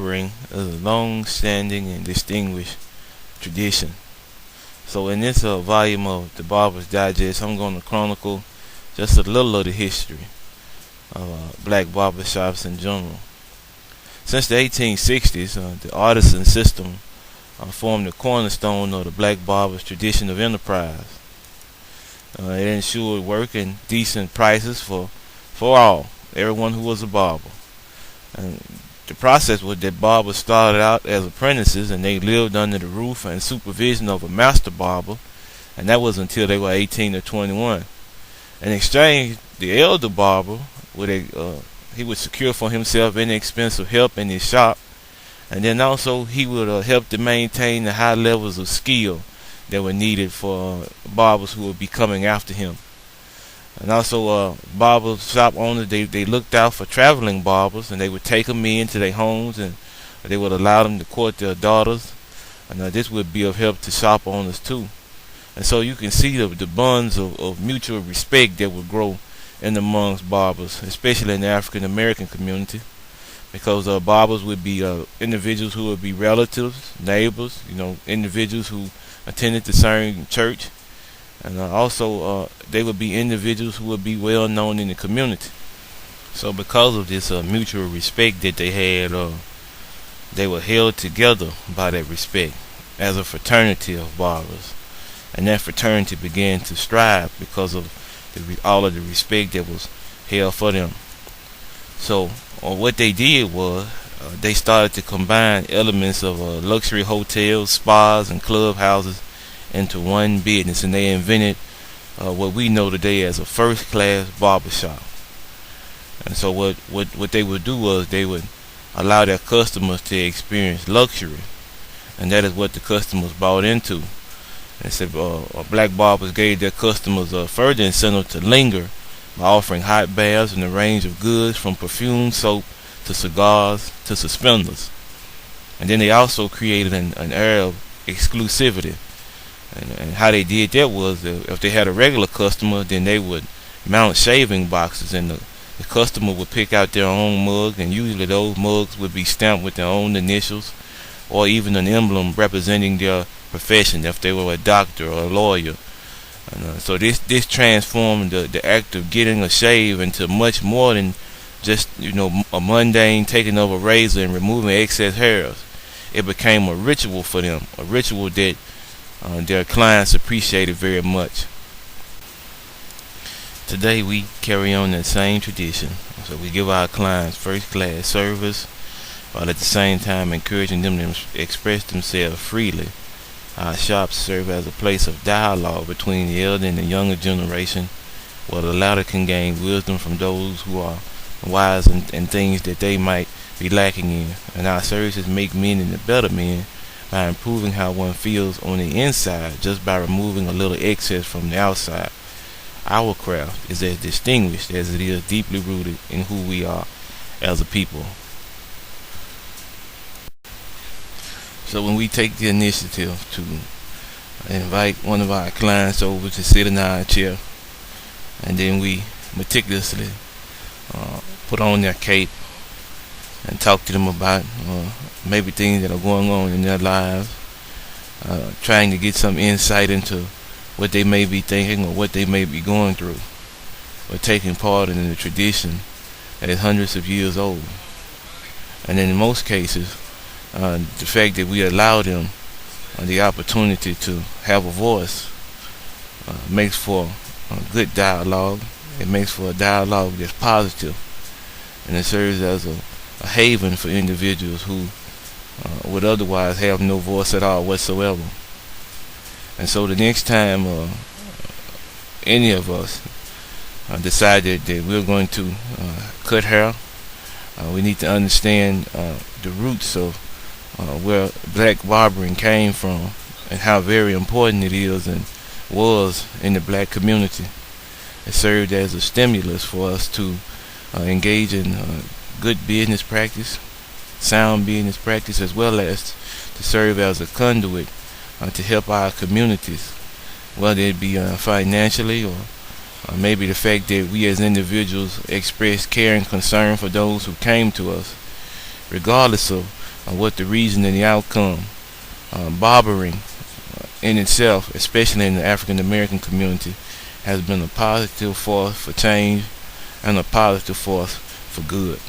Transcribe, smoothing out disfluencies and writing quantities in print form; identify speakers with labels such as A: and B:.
A: barbering is a long-standing and distinguished tradition. So in this volume of the Barber's Digest, I'm going to chronicle just a little of the history of black barbershops in general. Since the 1860s, the artisan system formed the cornerstone of the black barber's tradition of enterprise. It ensured work and decent prices for all, everyone who was a barber. And the process was that barbers started out as apprentices and they lived under the roof and supervision of a master barber, and that was until they were 18 or 21. In exchange, the elder barber he would secure for himself inexpensive help in his shop, and then also he would help to maintain the high levels of skill that were needed for barbers who would be coming after him. And also barber shop owners, they looked out for traveling barbers, and they would take them into their homes, and they would allow them to court their daughters, and this would be of help to shop owners too. And so you can see the bonds of mutual respect that would grow in amongst barbers, especially in the African American community, because barbers would be individuals who would be relatives, neighbors, individuals who attended the same church, and also they would be individuals who would be well known in the community. So because of this mutual respect that they had, they were held together by that respect as a fraternity of barbers, and that fraternity began to strive because of all of the respect that was held for them. So what they did was they started to combine elements of luxury hotels, spas, and clubhouses into one business, and they invented what we know today as a first-class barbershop. And so what they would do was they would allow their customers to experience luxury, and that is what the customers bought into. And so black barbers gave their customers a further incentive to linger by offering hot baths and a range of goods from perfume, soap, to cigars, to suspenders. And then they also created an air of exclusivity. And how they did that was, if they had a regular customer, then they would mount shaving boxes, and the customer would pick out their own mug, and usually those mugs would be stamped with their own initials, or even an emblem representing their profession, if they were a doctor or a lawyer. And so this transformed the act of getting a shave into much more than just a mundane taking of a razor and removing excess hairs. It became a ritual for them, a ritual that their clients appreciated very much. Today we carry on that same tradition, so we give our clients first-class service while at the same time encouraging them to express themselves freely. Our shops serve as a place of dialogue between the elder and the younger generation, where the latter can gain wisdom from those who are wise in things that they might be lacking in. And our services make men into better men by improving how one feels on the inside, just by removing a little excess from the outside. Our craft is as distinguished as it is deeply rooted in who we are as a people. So when we take the initiative to invite one of our clients over to sit in our chair, and then we meticulously put on their cape and talk to them about maybe things that are going on in their lives, trying to get some insight into what they may be thinking or what they may be going through, or taking part in a tradition that is hundreds of years old. And in most cases, the fact that we allow them the opportunity to have a voice makes for a good dialogue. It makes for a dialogue that's positive, and it serves as a haven for individuals who would otherwise have no voice at all whatsoever. And so the next time any of us decide that we're going to cut hair, we need to understand the roots of where black barbering came from, and how very important it is and was in the black community. It served as a stimulus for us to engage in good business practice, sound business practice, as well as to serve as a conduit to help our communities, whether it be financially, or maybe the fact that we as individuals express care and concern for those who came to us, regardless of what the reason and the outcome. Barbering in itself, especially in the African American community, has been a positive force for change and a positive force for good.